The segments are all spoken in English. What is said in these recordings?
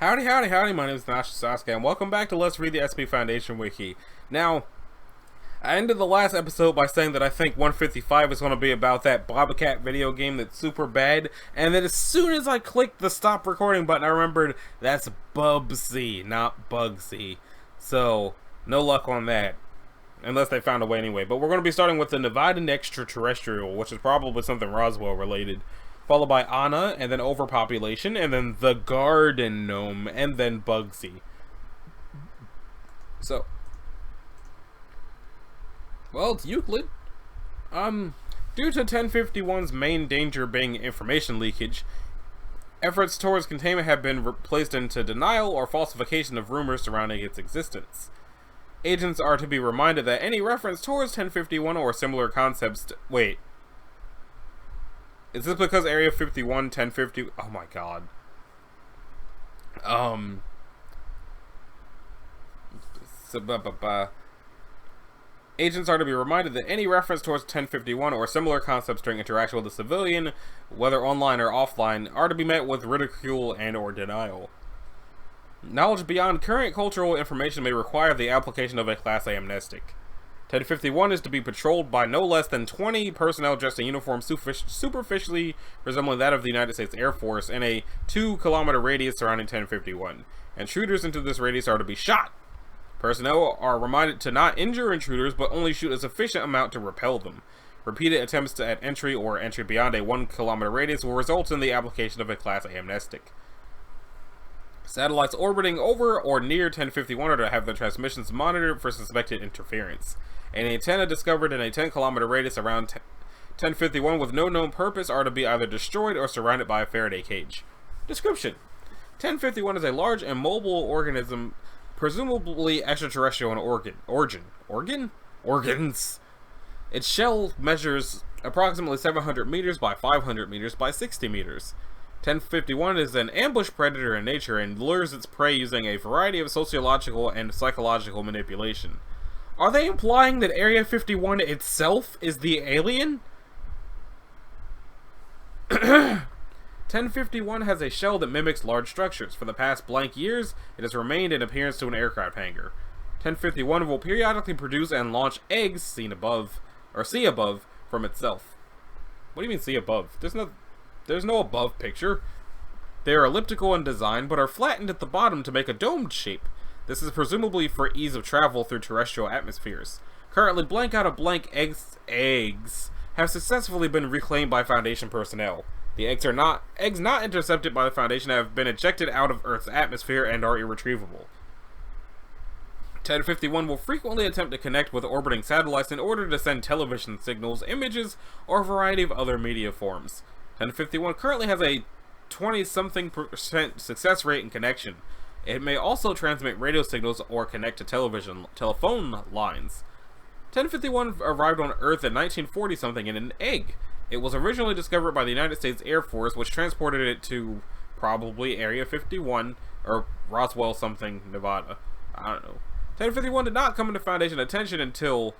Howdy, howdy, howdy, my name is Sasuke, and welcome back to Let's Read the SCP Foundation Wiki. Now, I ended the last episode by saying that I think 155 is going to be about that Bobcat video game that's super bad, and then as soon as I clicked the stop recording button, I remembered that's Bubsy, not Bugsy. So, no luck on that. Unless they found a way anyway. But we're going to be starting with the Nevadan Extraterrestrial, which is probably something Roswell related. Followed by Anna, and then Overpopulation, and then the Garden Gnome, and then Bugsy. So, well, it's Euclid. Due to 1051's main danger being information leakage, efforts towards containment have been placed into denial or falsification of rumors surrounding its existence. Agents are to be reminded that any reference towards 1051 or similar concepts wait. Is this because Area 51, 1050... Oh my god. Agents are to be reminded that any reference towards 1051 or similar concepts during interaction with a civilian, whether online or offline, are to be met with ridicule and or denial. Knowledge beyond current cultural information may require the application of a Class A amnestic. 1051 is to be patrolled by no less than 20 personnel dressed in uniforms superficially resembling that of the United States Air Force in a 2-kilometer radius surrounding 1051. Intruders into this radius are to be shot. Personnel are reminded to not injure intruders, but only shoot a sufficient amount to repel them. Repeated attempts at entry or entry beyond a 1-kilometer radius will result in the application of a Class A amnestic. Satellites orbiting over or near 1051 are to have their transmissions monitored for suspected interference. An antenna discovered in a 10-kilometer radius around 1051 with no known purpose are to be either destroyed or surrounded by a Faraday cage. Description: 1051 is a large and mobile organism, presumably extraterrestrial in organs. Its shell measures approximately 700 meters by 500 meters by 60 meters. 1051 is an ambush predator in nature and lures its prey using a variety of sociological and psychological manipulation. Are they implying that Area 51 itself is the alien? 1051 has a shell that mimics large structures. For the past blank years, it has remained in appearance to an aircraft hangar. 1051 will periodically produce and launch eggs seen above, or see above, from itself. What do you mean see above? There's no above picture. They are elliptical in design, but are flattened at the bottom to make a domed shape. This is presumably for ease of travel through terrestrial atmospheres. Currently, blank out of blank eggs have successfully been reclaimed by Foundation personnel. The eggs not intercepted by the Foundation have been ejected out of Earth's atmosphere and are irretrievable. 1051 will frequently attempt to connect with orbiting satellites in order to send television signals, images, or a variety of other media forms. 1051 currently has a 20-something% success rate in connection. It may also transmit radio signals or connect to telephone lines. 1051 arrived on Earth in 1940-something in an egg. It was originally discovered by the United States Air Force, which transported it to probably Area 51 or Roswell something, Nevada. I don't know. 1051 did not come into Foundation attention until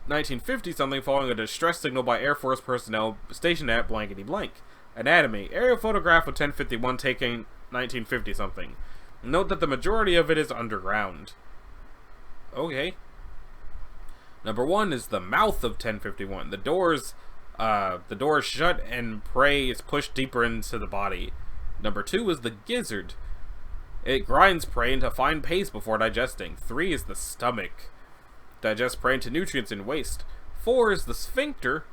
1950-something following a distress signal by Air Force personnel stationed at blankety blank. Anatomy: aerial photograph of 1051 taken 1950-something. Note that the majority of it is underground. Okay. Number 1 is the mouth of 1051. The doors shut and prey is pushed deeper into the body. Number 2 is the gizzard. It grinds prey into fine paste before digesting. 3 is the stomach. Digests prey into nutrients and waste. 4 is the sphincter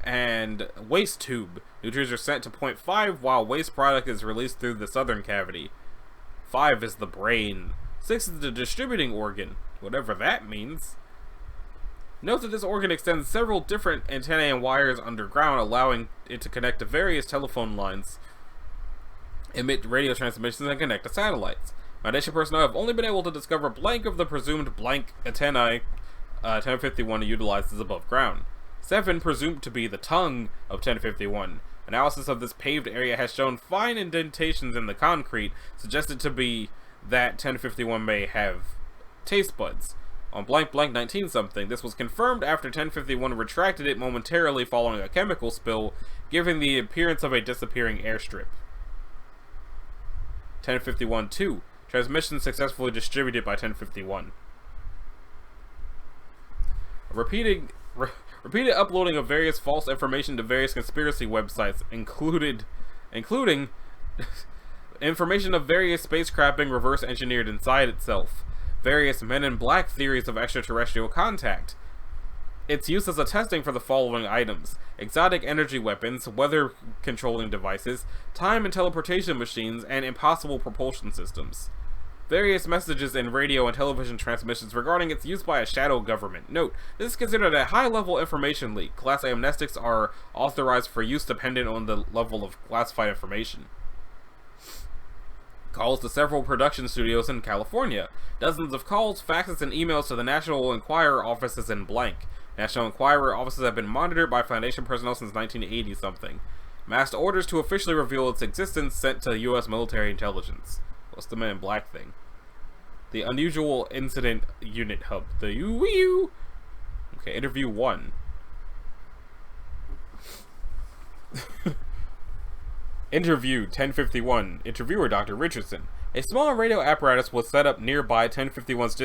and waste tube. Nutrients are sent to point 5 while waste product is released through the southern cavity. 5 is the brain. 6 is the distributing organ, whatever that means. Note that this organ extends several different antennae and wires underground, allowing it to connect to various telephone lines, emit radio transmissions, and connect to satellites. Foundation personnel have only been able to discover blank of the presumed blank antennae 1051 utilizes above ground. 7 presumed to be the tongue of 1051. Analysis of this paved area has shown fine indentations in the concrete, suggested to be that 1051 may have taste buds. On blank 19-something, this was confirmed after 1051 retracted it momentarily following a chemical spill, giving the appearance of a disappearing airstrip. 1051-2. Transmission successfully distributed by 1051. Repeated uploading of various false information to various conspiracy websites, including information of various spacecraft being reverse engineered inside itself, various Men in Black theories of extraterrestrial contact. Its use as a testing for the following items: exotic energy weapons, weather controlling devices, time and teleportation machines, and impossible propulsion systems. Various messages in radio and television transmissions regarding its use by a shadow government. Note, this is considered a high-level information leak. Class A amnestics are authorized for use dependent on the level of classified information. Calls to several production studios in California. Dozens of calls, faxes, and emails to the National Enquirer offices in blank. National Enquirer offices have been monitored by Foundation personnel since 1980-something. Massed orders to officially reveal its existence sent to U.S. military intelligence. What's the Men in Black thing? The Unusual Incident Unit Hub. The UU. Okay, interview 1. Interview 1051. Interviewer Dr. Richardson. A small radio apparatus was set up nearby 1051's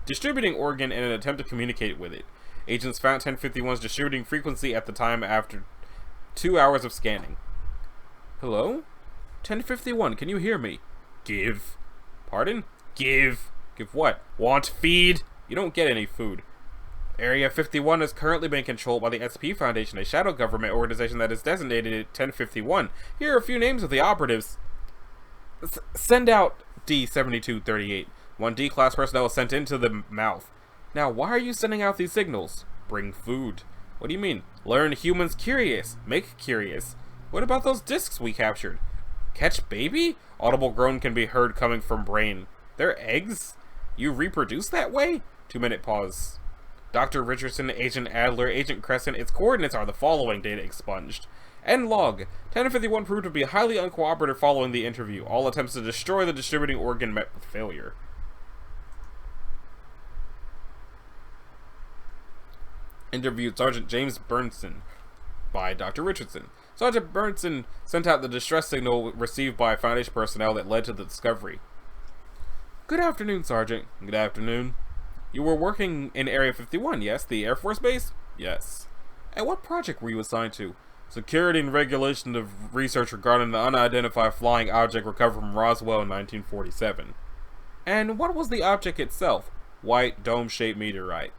distributing organ in an attempt to communicate with it. Agents found 1051's distributing frequency at the time after 2 hours of scanning. Hello? 1051, can you hear me? Give. Pardon? Give. Give what? Want feed? You don't get any food. Area 51 is currently being controlled by the SCP Foundation, a shadow government organization that is designated at 1051. Here are a few names of the operatives. Send out D-7238. 1 D-class personnel is sent into the mouth. Now, why are you sending out these signals? Bring food. What do you mean? Learn humans curious. Make curious. What about those discs we captured? Catch baby? Audible groan can be heard coming from brain. They're eggs? You reproduce that way? 2-minute pause. Dr. Richardson, Agent Adler, Agent Crescent, its coordinates are the following: data expunged. End log. 1051 proved to be highly uncooperative following the interview. All attempts to destroy the distributing organ met with failure. Interviewed Sergeant James Burnson by Dr. Richardson. Sergeant Burnson sent out the distress signal received by Foundation personnel that led to the discovery. Good afternoon, Sergeant. Good afternoon. You were working in Area 51, yes? The Air Force Base? Yes. And what project were you assigned to? Security and regulation of research regarding the unidentified flying object recovered from Roswell in 1947. And what was the object itself? White, dome-shaped meteorite.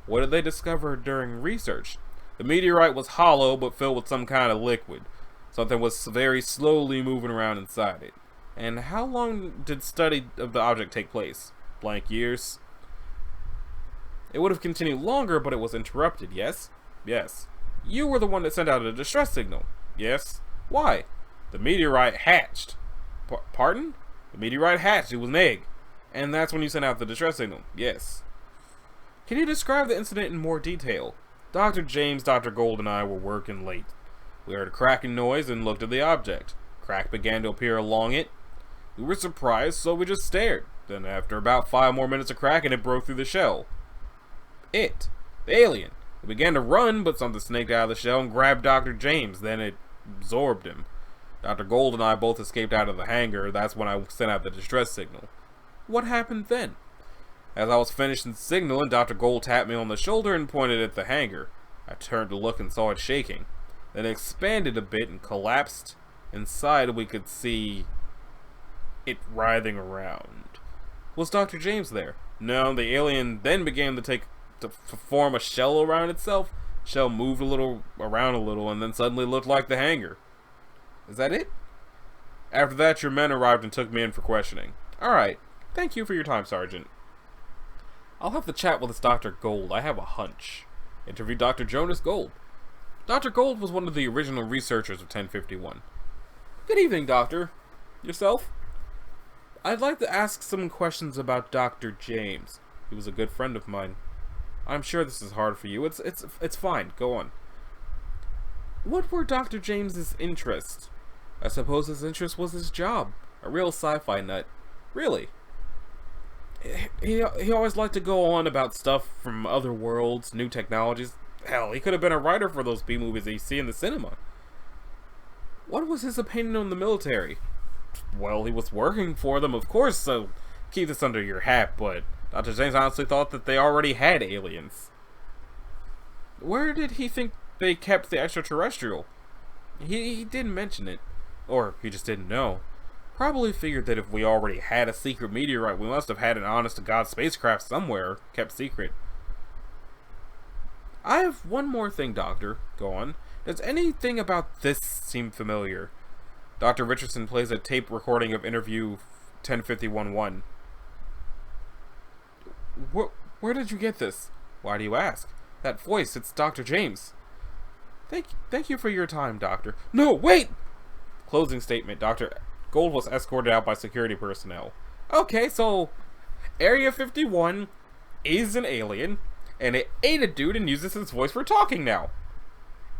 What did they discover during research? The meteorite was hollow but filled with some kind of liquid. Something was very slowly moving around inside it. And how long did study of the object take place? Blank years. It would have continued longer, but it was interrupted, yes? Yes. You were the one that sent out a distress signal. Yes. Why? The meteorite hatched. Pardon? The meteorite hatched. It was an egg. And that's when you sent out the distress signal. Yes. Can you describe the incident in more detail? Dr. James, Dr. Gold, and I were working late. We heard a cracking noise and looked at the object. Crack began to appear along it. We were surprised, so we just stared. Then after about 5 more minutes of cracking, it broke through the shell. The alien. It began to run, but something snaked out of the shell and grabbed Dr. James. Then it absorbed him. Dr. Gold and I both escaped out of the hangar. That's when I sent out the distress signal. What happened then? As I was finishing signaling, Dr. Gold tapped me on the shoulder and pointed at the hangar. I turned to look and saw it shaking. Then it expanded a bit and collapsed. Inside, we could see it writhing around. Was Dr. James there? No, the alien then began to form a shell around itself. The shell moved around a little, and then suddenly looked like the hangar. Is that it? After that, your men arrived and took me in for questioning. Alright. Thank you for your time, Sergeant. I'll have to chat with this Dr. Gold. I have a hunch. Interview Dr. Jonas Gold. Dr. Gold was one of the original researchers of 1051. Good evening, Doctor. Yourself? I'd like to ask some questions about Dr. James. He was a good friend of mine. I'm sure this is hard for you. It's fine. Go on. What were Dr. James's interests? I suppose his interest was his job. A real sci-fi nut. Really? He always liked to go on about stuff from other worlds, new technologies. Hell, he could have been a writer for those B-movies that you see in the cinema. What was his opinion on the military? Well, he was working for them, of course, so keep this under your hat, but Dr. James honestly thought that they already had aliens. Where did he think they kept the extraterrestrial? He didn't mention it. Or he just didn't know. Probably figured that if we already had a secret meteorite, we must have had an honest-to-God spacecraft somewhere, kept secret. I have one more thing, Doctor. Go on. Does anything about this seem familiar? Dr. Richardson plays a tape recording of interview 1051-1. Where did you get this? Why do you ask? That voice, it's Dr. James. Thank you for your time, Doctor. No, wait! Closing statement. Dr. Gold was escorted out by security personnel. Okay, so Area 51 is an alien, and it ate a dude and uses his voice for talking now.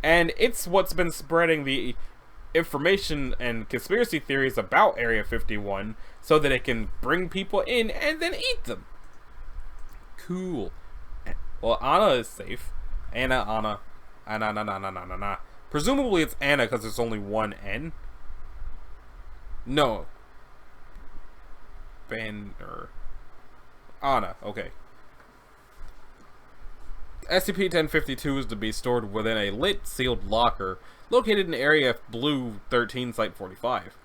And it's what's been spreading the information and conspiracy theories about Area 51 so that it can bring people in and then eat them. Cool. Well, Anna is safe. Anna. Presumably it's Anna because there's only one N. No. Banner. Anna, okay. SCP-1052 is to be stored within a lit, sealed locker located in Area Blue 13, Site 45.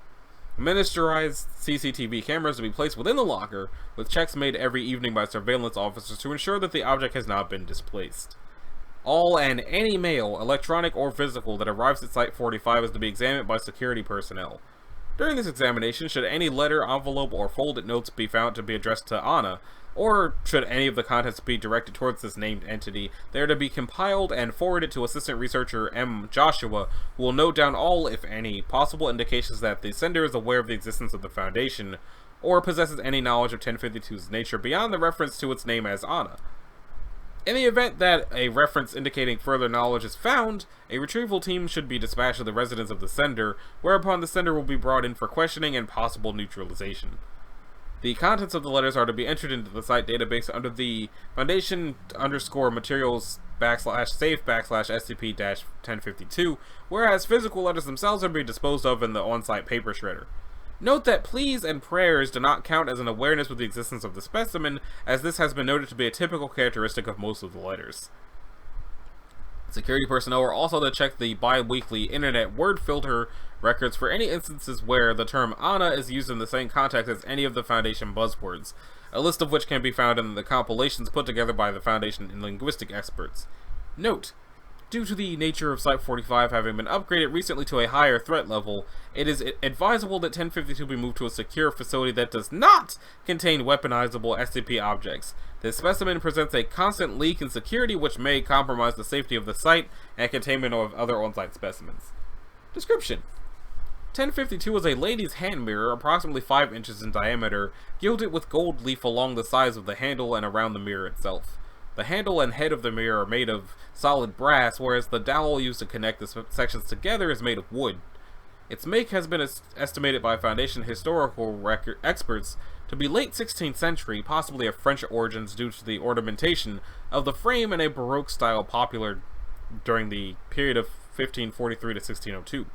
Miniaturized CCTV cameras to be placed within the locker, with checks made every evening by surveillance officers to ensure that the object has not been displaced. All and any mail, electronic or physical, that arrives at Site 45 is to be examined by security personnel. During this examination, should any letter, envelope, or folded notes be found to be addressed to Anna, or should any of the contents be directed towards this named entity, they are to be compiled and forwarded to Assistant Researcher M. Joshua, who will note down all, if any, possible indications that the sender is aware of the existence of the Foundation, or possesses any knowledge of 1052's nature beyond the reference to its name as Anna. In the event that a reference indicating further knowledge is found, a retrieval team should be dispatched to the residence of the sender, whereupon the sender will be brought in for questioning and possible neutralization. The contents of the letters are to be entered into the site database under the Foundation_materials/safe/SCP-1052, whereas physical letters themselves are to be disposed of in the on-site paper shredder. Note that pleas and prayers do not count as an awareness of the existence of the specimen, as this has been noted to be a typical characteristic of most of the letters. Security personnel are also to check the bi-weekly internet word filter records for any instances where the term Anna is used in the same context as any of the Foundation buzzwords, a list of which can be found in the compilations put together by the Foundation and linguistic experts. Note: due to the nature of Site-45 having been upgraded recently to a higher threat level, it is advisable that 1052 be moved to a secure facility that does not contain weaponizable SCP objects. This specimen presents a constant leak in security which may compromise the safety of the site and containment of other on-site specimens. Description: 1052 is a lady's hand mirror approximately 5 inches in diameter, gilded with gold leaf along the sides of the handle and around the mirror itself. The handle and head of the mirror are made of solid brass, whereas the dowel used to connect the sections together is made of wood. Its make has been estimated by Foundation historical experts to be late 16th century, possibly of French origins due to the ornamentation of the frame in a Baroque style popular during the period of 1543 to 1602.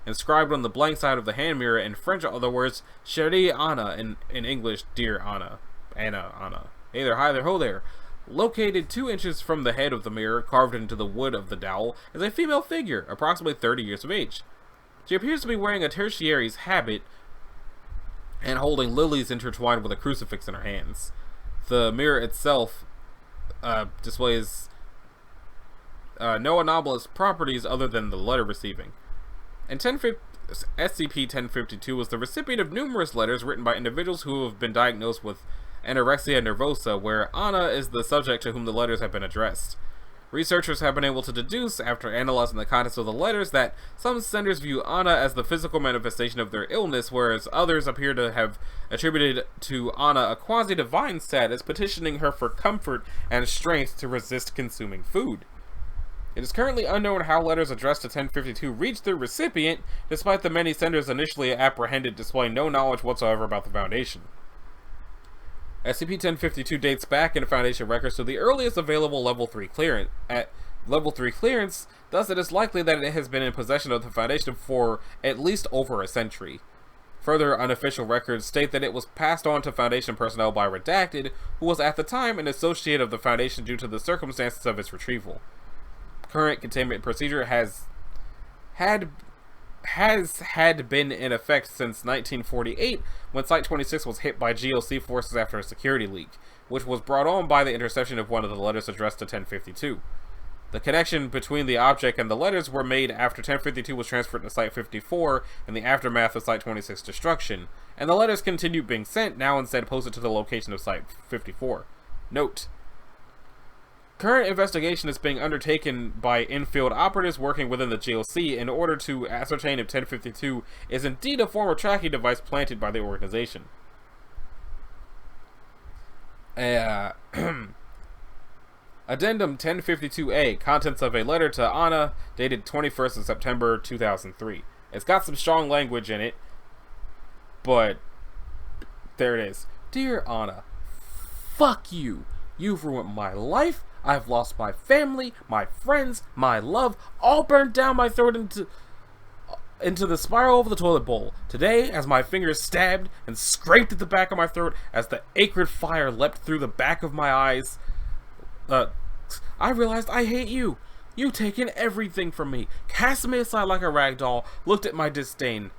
Inscribed on the blank side of the hand mirror in French are the words Chérie Anna, in English, Dear Anna. Anna. Hey there, hi there, ho there. Located 2 inches from the head of the mirror, carved into the wood of the dowel, is a female figure, approximately 30 years of age. She appears to be wearing a tertiary's habit and holding lilies intertwined with a crucifix in her hands. The mirror itself displays no anomalous properties other than the letter receiving. And SCP-1052 was the recipient of numerous letters written by individuals who have been diagnosed with anorexia nervosa, where Anna is the subject to whom the letters have been addressed. Researchers have been able to deduce, after analyzing the contents of the letters, that some senders view Anna as the physical manifestation of their illness, whereas others appear to have attributed to Anna a quasi-divine status, petitioning her for comfort and strength to resist consuming food. It is currently unknown how letters addressed to 1052 reached their recipient, despite the many senders initially apprehended displaying no knowledge whatsoever about the Foundation. SCP-1052 dates back in Foundation records to the earliest available Level 3 clearance. At Level 3 clearance, thus it is likely that it has been in possession of the Foundation for at least over a century. Further unofficial records state that it was passed on to Foundation personnel by Redacted, who was at the time an associate of the Foundation due to the circumstances of its retrieval. Current containment procedure has had been in effect since 1948, when Site-26 was hit by GLC forces after a security leak, which was brought on by the interception of one of the letters addressed to 1052. The connection between the object and the letters were made after 1052 was transferred to Site-54 in the aftermath of Site-26 destruction, and the letters continued being sent, now instead posted to the location of Site-54. Note: current investigation is being undertaken by in-field operatives working within the GLC in order to ascertain if 1052 is indeed a former tracking device planted by the organization. Addendum 1052A, contents of a letter to Anna, dated 21st of September 2003. It's got some strong language in it, but there it is. Dear Anna, fuck you. You've ruined my life. I've lost my family, my friends, my love, all burned down my throat into the spiral of the toilet bowl. Today, as my fingers stabbed and scraped at the back of my throat, as the acrid fire leapt through the back of my eyes, I realized I hate you. You've taken everything from me, cast me aside like a rag doll, looked at my disdain.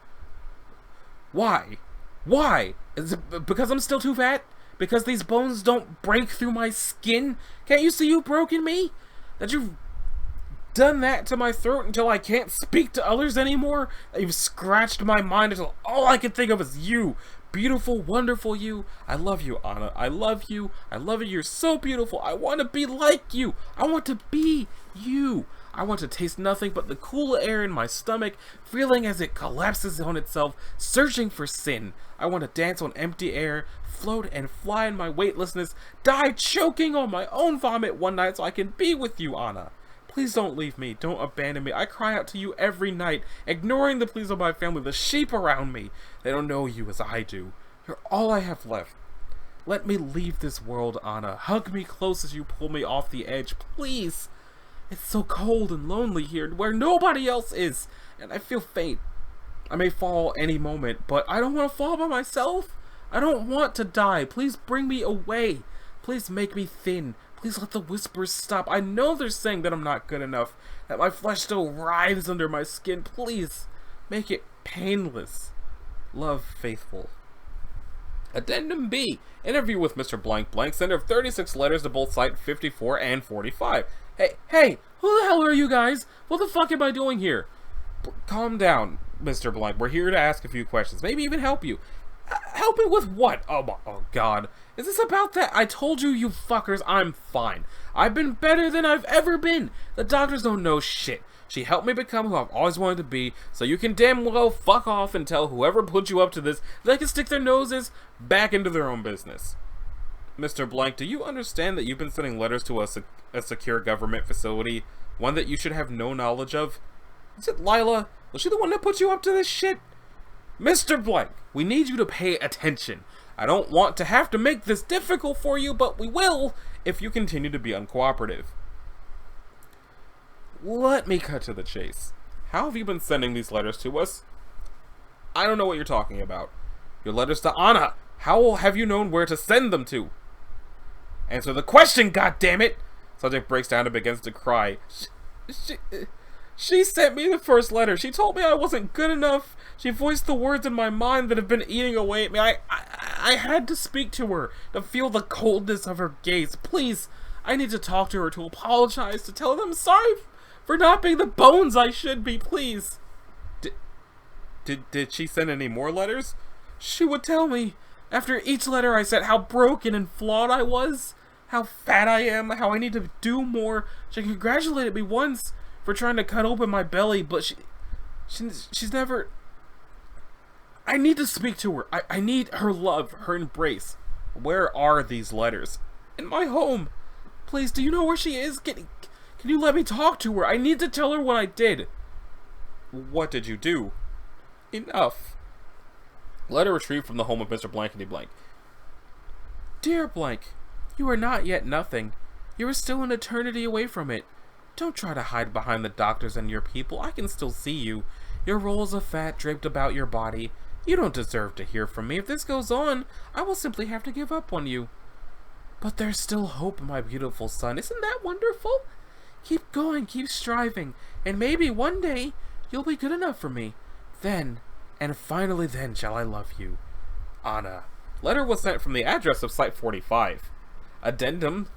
Why? Why? Is it because I'm still too fat? Because these bones don't break through my skin? Can't you see you've broken me? That you've done that to my throat until I can't speak to others anymore? That you've scratched my mind until all I can think of is you. Beautiful, wonderful you. I love you, Anna. I love you. I love you. You're so beautiful. I want to be like you. I want to be you. I want to taste nothing but the cool air in my stomach, feeling as it collapses on itself, searching for sin. I want to dance on empty air, float and fly in my weightlessness, die choking on my own vomit one night so I can be with you, Anna. Please don't leave me. Don't abandon me. I cry out to you every night, ignoring the pleas of my family, the sheep around me. They don't know you as I do. You're all I have left. Let me leave this world, Anna. Hug me close as you pull me off the edge, please. It's so cold and lonely here, where nobody else is, and I feel faint. I may fall any moment, but I don't want to fall by myself. I don't want to die. Please bring me away. Please make me thin. Please let the whispers stop. I know they're saying that I'm not good enough, that my flesh still writhes under my skin. Please make it painless. Love, Faithful. Addendum B. Interview with Mr. Blank Blank, sender of 36 letters to both Site 54 and 45. Hey, who the hell are you guys? What the fuck am I doing here? Calm down, Mr. Blank. We're here to ask a few questions. Maybe even help you. Help me with what? Oh God. Is this about that? I told you, you fuckers, I'm fine. I've been better than I've ever been. The doctors don't know shit. She helped me become who I've always wanted to be, so you can damn well fuck off and tell whoever put you up to this they can stick their noses back into their own business. Mr. Blank, do you understand that you've been sending letters to a secure government facility, one that you should have no knowledge of? Is it Lila? Was she the one that put you up to this shit? Mr. Blank, we need you to pay attention. I don't want to have to make this difficult for you, but we will if you continue to be uncooperative. Let me cut to the chase. How have you been sending these letters to us? I don't know what you're talking about. Your letters to Anna. How have you known where to send them to? Answer the question, goddammit! Subject breaks down and begins to cry. She sent me the first letter. She told me I wasn't good enough. She voiced the words in my mind that have been eating away at me. I had to speak to her, to feel the coldness of her gaze. Please, I need to talk to her, to apologize, to tell them I'm sorry for not being the bones I should be, please. Did she send any more letters? She would tell me, after each letter I sent, how broken and flawed I was, how fat I am, how I need to do more. She congratulated me once for trying to cut open my belly, but she's never... I need to speak to her. I need her love, her embrace. Where are these letters? In my home. Please, do you know where she is? Can you let me talk to her? I need to tell her what I did. What did you do? Enough. Letter retrieved from the home of Mr. Blankety Blank. Dear Blank, you are not yet nothing. You are still an eternity away from it. Don't try to hide behind the doctors and your people. I can still see you. Your rolls of fat draped about your body. You don't deserve to hear from me. If this goes on, I will simply have to give up on you. But there's still hope, my beautiful son. Isn't that wonderful? Keep going, keep striving, and maybe one day you'll be good enough for me. Then, and finally then, shall I love you. Anna. Letter was sent from the address of Site 45. Addendum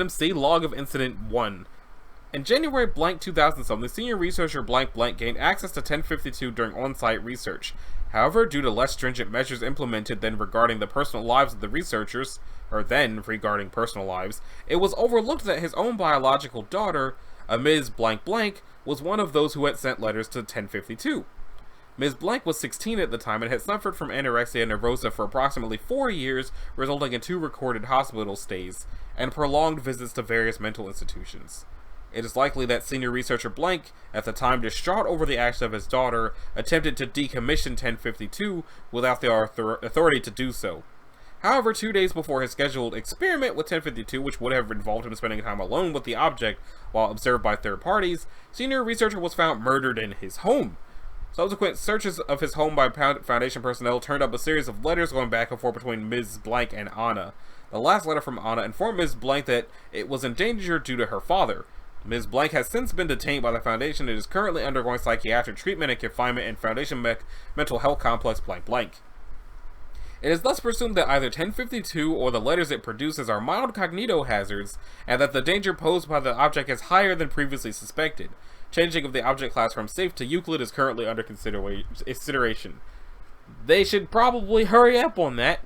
C, Log of Incident 1. In January blank 2007, the senior researcher blank blank gained access to 1052 during on-site research. However, due to less stringent measures implemented than regarding the personal lives of the researchers, it was overlooked that his own biological daughter, a Ms. Blank Blank, was one of those who had sent letters to 1052. Ms. Blank was 16 at the time and had suffered from anorexia nervosa for approximately 4 years, resulting in 2 recorded hospital stays, and prolonged visits to various mental institutions. It is likely that senior researcher Blank, at the time distraught over the action of his daughter, attempted to decommission 1052 without the authority to do so. However, 2 days before his scheduled experiment with 1052, which would have involved him spending time alone with the object while observed by third parties, senior researcher was found murdered in his home. Subsequent searches of his home by Foundation personnel turned up a series of letters going back and forth between Ms. Blank and Anna. The last letter from Anna informed Ms. Blank that it was in danger due to her father. Ms. Blank has since been detained by the Foundation and is currently undergoing psychiatric treatment and confinement in Foundation Mental Health Complex blank blank. It is thus presumed that either 1052 or the letters it produces are mild cognitohazards, and that the danger posed by the object is higher than previously suspected. Changing of the object class from safe to Euclid is currently under consideration. They should probably hurry up on that.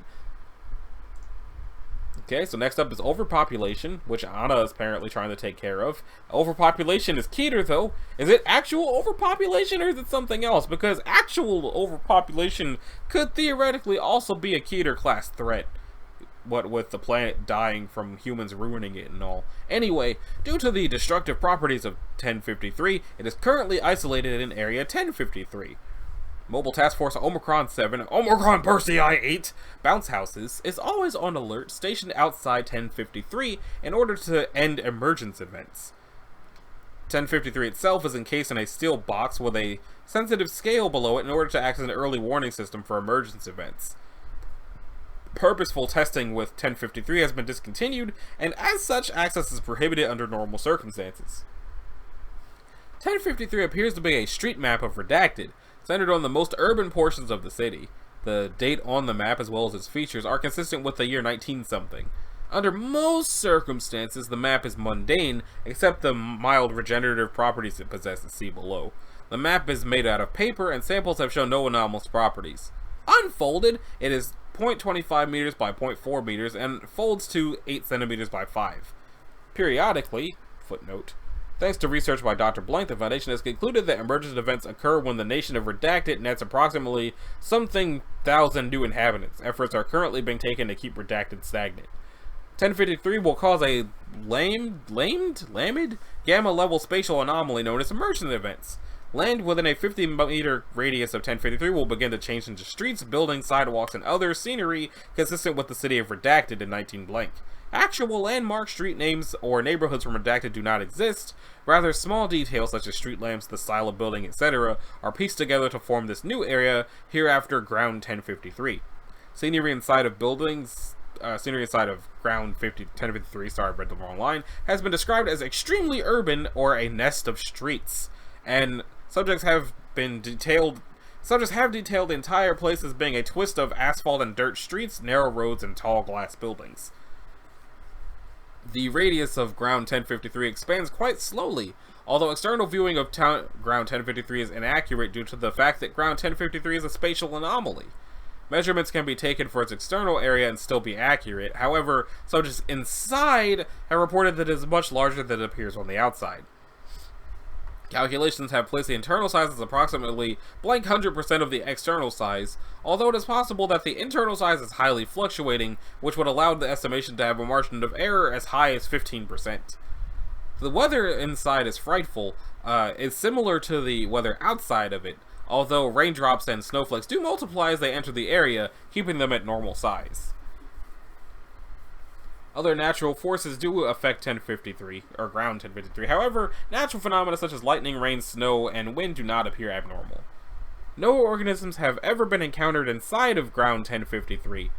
Okay, so next up is overpopulation, which Anna is apparently trying to take care of. Overpopulation is Keter, though. Is it actual overpopulation or is it something else? Because actual overpopulation could theoretically also be a Keter class threat. What with the planet dying from humans ruining it and all. Anyway, due to the destructive properties of 1053, it is currently isolated in Area 1053. Mobile Task Force Omicron 7, Omicron Persei 8, Bounce Houses, is always on alert, stationed outside 1053 in order to end emergence events. 1053 itself is encased in a steel box with a sensitive scale below it in order to act as an early warning system for emergence events. Purposeful testing with 1053 has been discontinued, and as such, access is prohibited under normal circumstances. 1053 appears to be a street map of Redacted, centered on the most urban portions of the city. The date on the map, as well as its features, are consistent with the year 19-something. Under most circumstances, the map is mundane, except the mild regenerative properties it possesses, see below. The map is made out of paper, and samples have shown no anomalous properties. Unfolded, it is 0.25 meters by 0.4 meters, and folds to 8 centimeters by 5. Periodically, footnote, thanks to research by Dr. Blank, the Foundation has concluded that emergent events occur when the nation of Redacted nets approximately something thousand new inhabitants. Efforts are currently being taken to keep Redacted stagnant. 1053 will cause a lamed gamma level spatial anomaly known as emergent events. Land within a 50-meter radius of 1053 will begin to change into streets, buildings, sidewalks, and other scenery consistent with the city of Redacted in 19 blank. Actual landmark street names or neighborhoods from Redacted do not exist. Rather, small details such as street lamps, the style of building, etc. are pieced together to form this new area, hereafter Ground 1053. Scenery inside of buildings, Ground 1053, sorry, I read the wrong line, has been described as extremely urban or a nest of streets. And subjects have detailed the entire place as being a twist of asphalt and dirt streets, narrow roads, and tall glass buildings. The radius of Ground 1053 expands quite slowly, although external viewing of Ground 1053 is inaccurate due to the fact that Ground 1053 is a spatial anomaly. Measurements can be taken for its external area and still be accurate. However, subjects inside have reported that it is much larger than it appears on the outside. Calculations have placed the internal size as approximately blank 100% of the external size, although it is possible that the internal size is highly fluctuating, which would allow the estimation to have a margin of error as high as 15%. The weather inside is frightful, is similar to the weather outside of it, although raindrops and snowflakes do multiply as they enter the area, keeping them at normal size. Other natural forces do affect 1053, or Ground 1053. However, natural phenomena such as lightning, rain, snow, and wind do not appear abnormal. No organisms have ever been encountered inside of Ground 1053.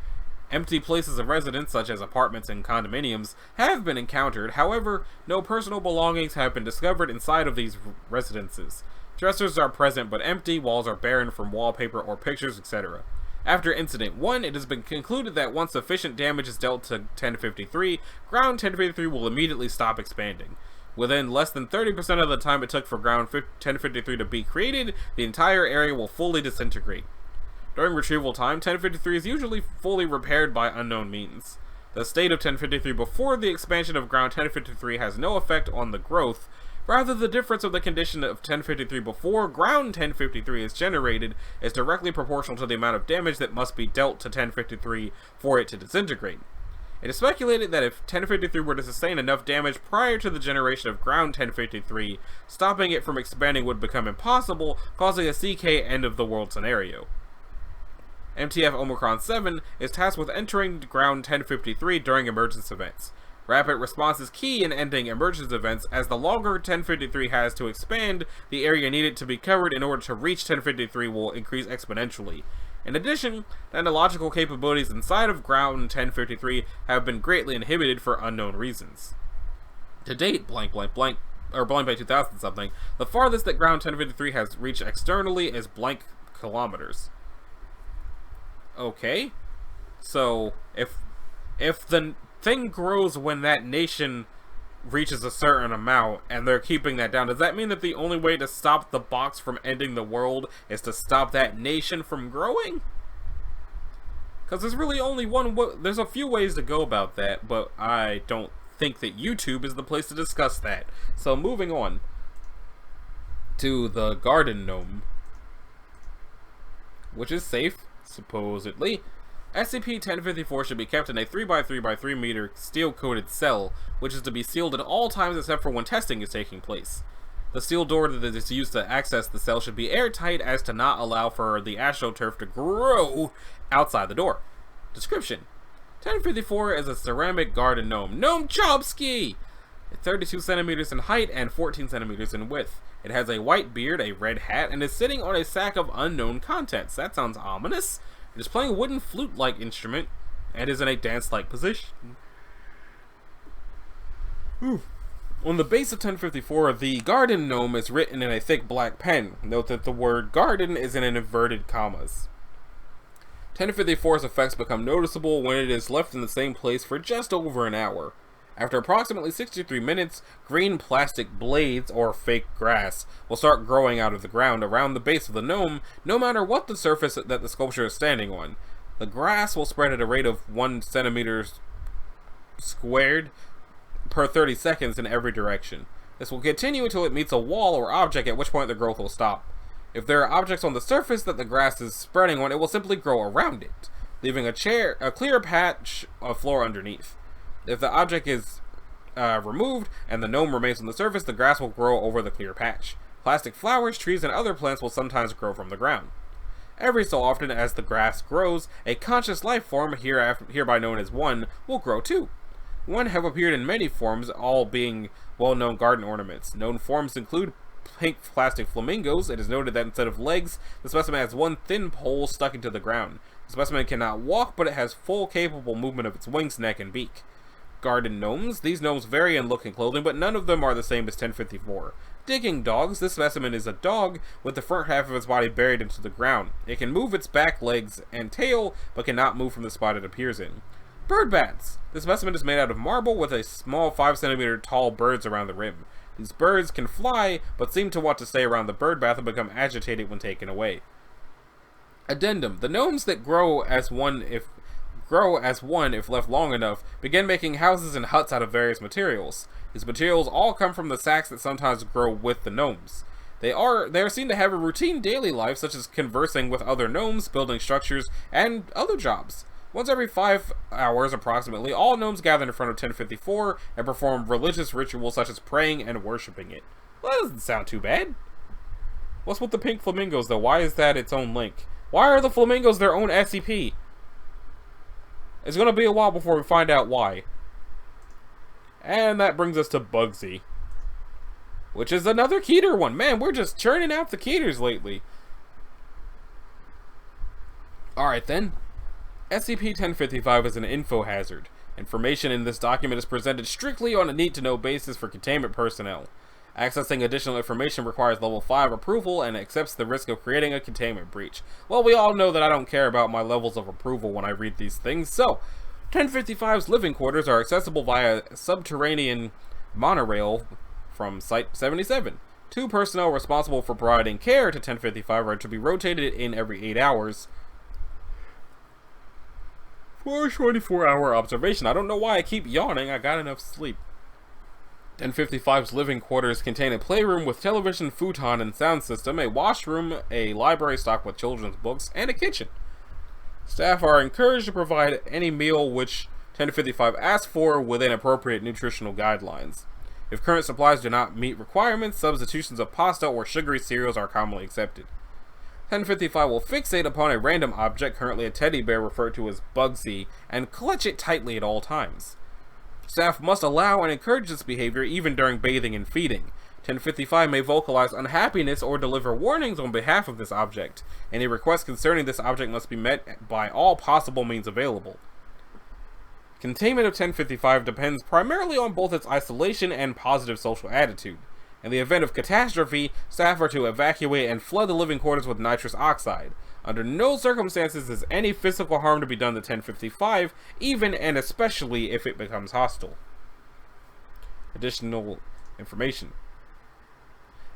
Empty places of residence, such as apartments and condominiums, have been encountered. However, no personal belongings have been discovered inside of these residences. Dressers are present but empty, walls are barren from wallpaper or pictures, etc. After Incident 1, it has been concluded that once sufficient damage is dealt to 1053, Ground 1053 will immediately stop expanding. Within less than 30% of the time it took for Ground 1053 to be created, the entire area will fully disintegrate. During retrieval time, 1053 is usually fully repaired by unknown means. The state of 1053 before the expansion of Ground 1053 has no effect on the growth. Rather, the difference of the condition of 1053 before Ground 1053 is generated is directly proportional to the amount of damage that must be dealt to 1053 for it to disintegrate. It is speculated that if 1053 were to sustain enough damage prior to the generation of Ground 1053, stopping it from expanding would become impossible, causing a CK end of the world scenario. MTF Omicron 7 is tasked with entering Ground 1053 during emergence events. Rapid response is key in ending emergence events, as the longer 1053 has to expand, the area needed to be covered in order to reach 1053 will increase exponentially. In addition, the analogical capabilities inside of Ground 1053 have been greatly inhibited for unknown reasons. To date, blank by 2000 something, the farthest that Ground 1053 has reached externally is blank kilometers. Okay, so if the thing grows when that nation reaches a certain amount and they're keeping that down, does that mean that the only way to stop the box from ending the world is to stop that nation from growing? Because there's really only there's a few ways to go about that, but I don't think that YouTube is the place to discuss that. So moving on to the garden gnome, which is safe, supposedly. SCP-1054 should be kept in a 3x3x3 meter steel-coated cell, which is to be sealed at all times except for when testing is taking place. The steel door that is used to access the cell should be airtight as to not allow for the astroturf to grow outside the door. Description: 1054 is a ceramic garden gnome. Gnome Chomsky! 32 centimeters in height and 14 centimeters in width. It has a white beard, a red hat, and is sitting on a sack of unknown contents. That sounds ominous. It is playing a wooden flute-like instrument and is in a dance-like position. On the base of 1054, the garden gnome is written in a thick black pen. Note that the word garden is in inverted commas. 1054's effects become noticeable when it is left in the same place for just over an hour. After approximately 63 minutes, green plastic blades, or fake grass, will start growing out of the ground around the base of the gnome, no matter what the surface that the sculpture is standing on. The grass will spread at a rate of 1 centimeter squared per 30 seconds in every direction. This will continue until it meets a wall or object, at which point the growth will stop. If there are objects on the surface that the grass is spreading on, it will simply grow around it, leaving a clear patch of floor underneath. If the object is removed and the gnome remains on the surface, the grass will grow over the clear patch. Plastic flowers, trees, and other plants will sometimes grow from the ground. Every so often, as the grass grows, a conscious life form, hereby known as One, will grow too. One have appeared in many forms, all being well-known garden ornaments. Known forms include pink plastic flamingos. It is noted that instead of legs, the specimen has one thin pole stuck into the ground. The specimen cannot walk, but it has full capable movement of its wings, neck, and beak. Garden gnomes. These gnomes vary in look and clothing, but none of them are the same as 1054. Digging dogs. This specimen is a dog with the front half of its body buried into the ground. It can move its back legs and tail, but cannot move from the spot it appears in. Bird bats. This specimen is made out of marble with a small 5 centimeter tall birds around the rim. These birds can fly, but seem to want to stay around the bird bath and become agitated when taken away. Addendum. The gnomes that grow as one if left long enough, begin making houses and huts out of various materials. These materials all come from the sacks that sometimes grow with the gnomes. They are seen to have a routine daily life, such as conversing with other gnomes, building structures, and other jobs. Once every 5 hours, approximately, all gnomes gather in front of 1054 and perform religious rituals such as praying and worshipping it. Well, that doesn't sound too bad. What's with the pink flamingos, though? Why is that its own link? Why are the flamingos their own SCP? It's gonna be a while before we find out why. And that brings us to Bugsy, which is another Keter one. Man, we're just churning out the Keters lately. Alright then. SCP-1055 is an info hazard. Information in this document is presented strictly on a need-to-know basis for containment personnel. Accessing additional information requires level 5 approval and accepts the risk of creating a containment breach. Well, we all know that I don't care about my levels of approval when I read these things, so 1055's living quarters are accessible via subterranean monorail from Site 77. 2 personnel responsible for providing care to 1055 are to be rotated in every 8 hours for a 24-hour observation. I don't know why I keep yawning, I got enough sleep. 1055's living quarters contain a playroom with television, futon, and sound system, a washroom, a library stocked with children's books, and a kitchen. Staff are encouraged to provide any meal which 1055 asks for within appropriate nutritional guidelines. If current supplies do not meet requirements, substitutions of pasta or sugary cereals are commonly accepted. 1055 will fixate upon a random object, currently a teddy bear referred to as Bugsy, and clutch it tightly at all times. Staff must allow and encourage this behavior even during bathing and feeding. 1055 may vocalize unhappiness or deliver warnings on behalf of this object. Any requests concerning this object must be met by all possible means available. Containment of 1055 depends primarily on both its isolation and positive social attitude. In the event of catastrophe, staff are to evacuate and flood the living quarters with nitrous oxide. Under no circumstances is any physical harm to be done to 1055, even and especially if it becomes hostile. Additional information.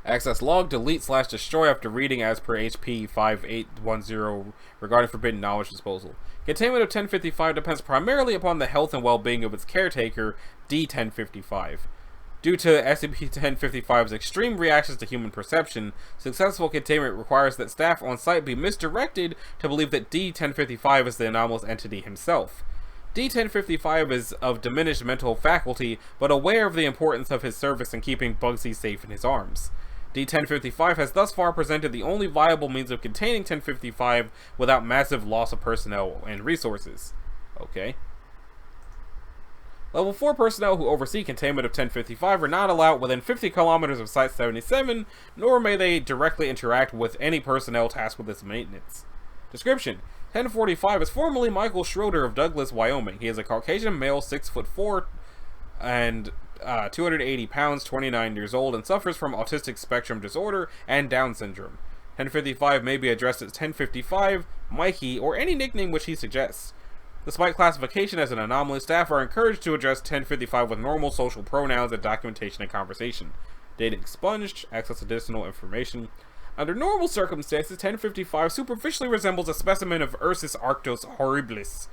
Access log, delete/destroy after reading as per HP 5810 regarding forbidden knowledge disposal. Containment of 1055 depends primarily upon the health and well-being of its caretaker, D-1055. Due to SCP-1055's extreme reactions to human perception, successful containment requires that staff on site be misdirected to believe that D-1055 is the anomalous entity himself. D-1055 is of diminished mental faculty, but aware of the importance of his service in keeping Bugsy safe in his arms. D-1055 has thus far presented the only viable means of containing 1055 without massive loss of personnel and resources. Okay. Level 4 personnel who oversee containment of 1055 are not allowed within 50 kilometers of Site 77, nor may they directly interact with any personnel tasked with its maintenance. Description: 1045 is formerly Michael Schroeder of Douglas, Wyoming. He is a Caucasian male, 6'4", and 280 pounds, 29 years old, and suffers from autistic spectrum disorder and Down syndrome. 1055 may be addressed as 1055, Mikey, or any nickname which he suggests. Despite classification as an anomaly, staff are encouraged to address 1055 with normal social pronouns and documentation and conversation. Data expunged, access additional information. Under normal circumstances, 1055 superficially resembles a specimen of Ursus arctos horribilis.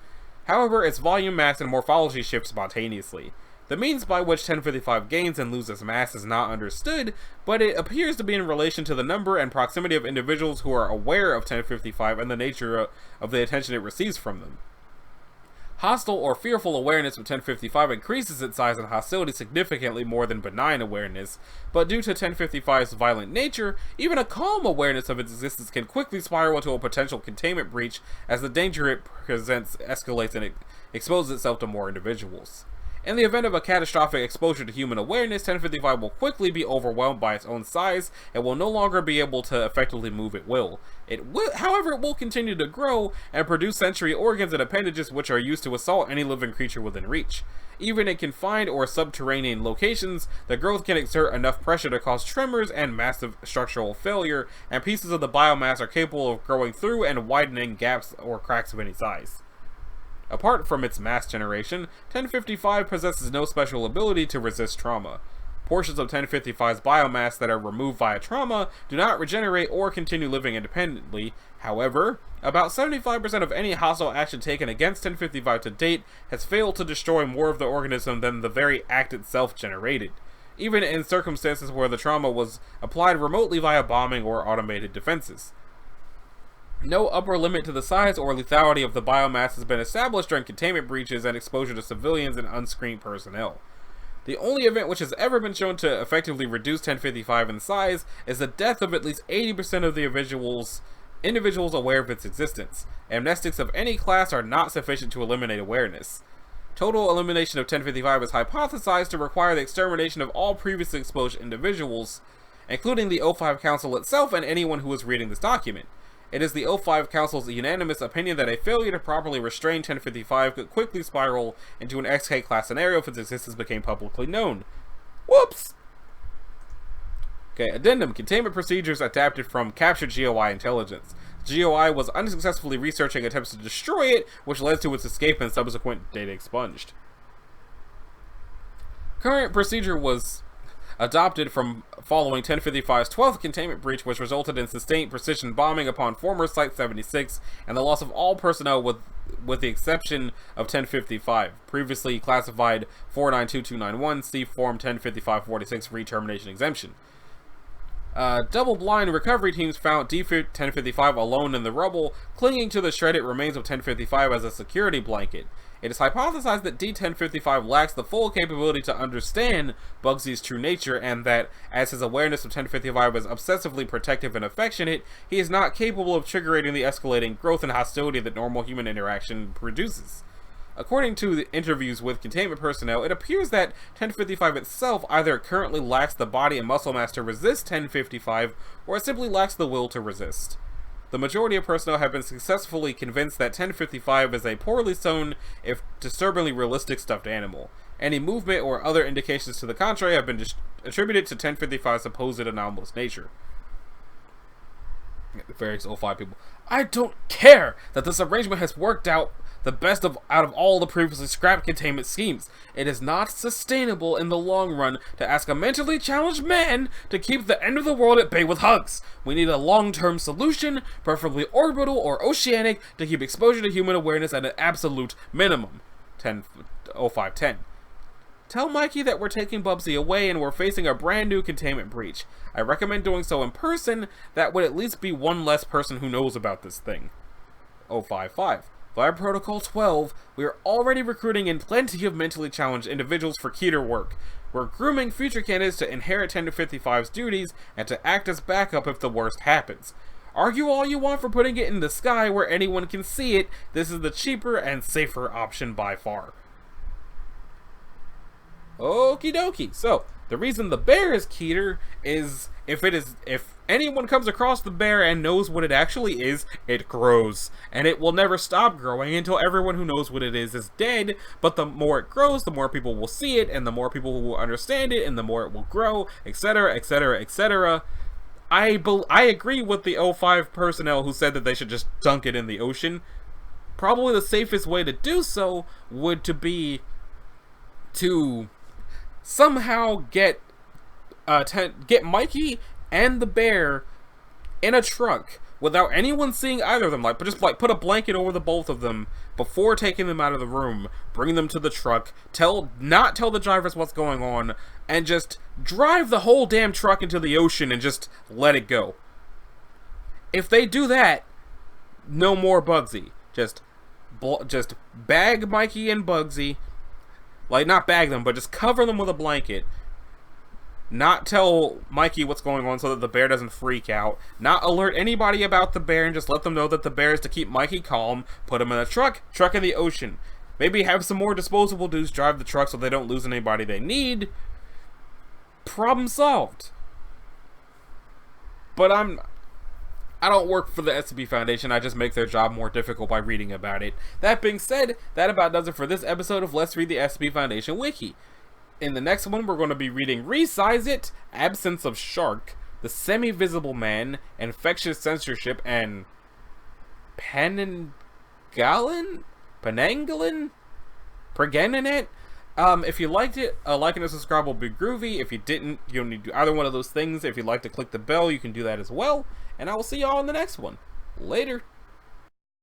However, its volume, mass, and morphology shift spontaneously. The means by which 1055 gains and loses mass is not understood, but it appears to be in relation to the number and proximity of individuals who are aware of 1055 and the nature of the attention it receives from them. Hostile or fearful awareness of 1055 increases its size and hostility significantly more than benign awareness, but due to 1055's violent nature, even a calm awareness of its existence can quickly spiral into a potential containment breach as the danger it presents escalates and it exposes itself to more individuals. In the event of a catastrophic exposure to human awareness, 1055 will quickly be overwhelmed by its own size and will no longer be able to effectively move at will. However, it will continue to grow and produce sensory organs and appendages which are used to assault any living creature within reach. Even in confined or subterranean locations, the growth can exert enough pressure to cause tremors and massive structural failure, and pieces of the biomass are capable of growing through and widening gaps or cracks of any size. Apart from its mass generation, 1055 possesses no special ability to resist trauma. Portions of 1055's biomass that are removed via trauma do not regenerate or continue living independently. However, about 75% of any hostile action taken against 1055 to date has failed to destroy more of the organism than the very act itself generated, even in circumstances where the trauma was applied remotely via bombing or automated defenses. No upper limit to the size or lethality of the biomass has been established during containment breaches and exposure to civilians and unscreened personnel. The only event which has ever been shown to effectively reduce 1055 in size is the death of at least 80% of the individuals aware of its existence. Amnestics of any class are not sufficient to eliminate awareness. Total elimination of 1055 is hypothesized to require the extermination of all previously exposed individuals, including the O5 Council itself and anyone who is reading this document. It is the O5 Council's unanimous opinion that a failure to properly restrain 1055 could quickly spiral into an XK-class scenario if its existence became publicly known. Whoops! Okay, addendum. Containment procedures adapted from captured GOI intelligence. GOI was unsuccessfully researching attempts to destroy it, which led to its escape and subsequent data expunged. Current procedure was adopted from following 1055's 12th containment breach, which resulted in sustained precision bombing upon former Site-76 and the loss of all personnel with the exception of 1055, previously classified 492291, see Form 1055-46 re-termination exemption. Double-blind recovery teams found D-1055 alone in the rubble, clinging to the shredded remains of 1055 as a security blanket. It is hypothesized that D-1055 lacks the full capability to understand Bugsy's true nature, and that, as his awareness of 1055 is obsessively protective and affectionate, he is not capable of triggering the escalating growth and hostility that normal human interaction produces. According to the interviews with containment personnel, it appears that 1055 itself either currently lacks the body and muscle mass to resist 1055, or it simply lacks the will to resist. The majority of personnel have been successfully convinced that 1055 is a poorly sewn, if disturbingly realistic stuffed animal. Any movement or other indications to the contrary have been attributed to 1055's supposed anomalous nature. The various O5 people. I don't care that this arrangement has worked out the best out of all the previously scrapped containment schemes. It is not sustainable in the long run to ask a mentally challenged man to keep the end of the world at bay with hugs. We need a long-term solution, preferably orbital or oceanic, to keep exposure to human awareness at an absolute minimum. 0510. Tell Mikey that we're taking Bubsy away and we're facing a brand new containment breach. I recommend doing so in person. That would at least be one less person who knows about this thing. 055. Via Protocol 12, we are already recruiting in plenty of mentally challenged individuals for Keter work. We're grooming future candidates to inherit 1055's duties and to act as backup if the worst happens. Argue all you want for putting it in the sky where anyone can see it. This is the cheaper and safer option by far. Okie dokie. So, the reason the bear is Keter is if anyone comes across the bear and knows what it actually is, it grows. And it will never stop growing until everyone who knows what it is dead. But the more it grows, the more people will see it, and the more people will understand it, and the more it will grow, etc., etc., etc. I agree with the O5 personnel who said that they should just dunk it in the ocean. Probably the safest way to do so would be to somehow get Mikey and the bear in a truck without anyone seeing either of them. Put a blanket over the both of them before taking them out of the room. Bring them to the truck. Not tell the drivers what's going on, and just drive the whole damn truck into the ocean and just let it go. If they do that, no more Bugsy. Just bag Mikey and Bugsy. Not bag them, but just cover them with a blanket. Not tell Mikey what's going on so that the bear doesn't freak out. Not alert anybody about the bear and just let them know that the bear is to keep Mikey calm. Put him in a truck in the ocean. Maybe have some more disposable dudes drive the truck so they don't lose anybody they need. Problem solved. But I don't work for the SCP Foundation, I just make their job more difficult by reading about it. That being said, that about does it for this episode of Let's Read the SCP Foundation Wiki. In the next one, we're going to be reading Resize It, Absence of Shark, The Semi-Visible Man, Infectious Censorship, and Penangolin? Preganinet? If you liked it, a like and a subscribe will be groovy. If you didn't, you don't need to do either one of those things. If you'd like to click the bell, you can do that as well. And I will see y'all in the next one. Later.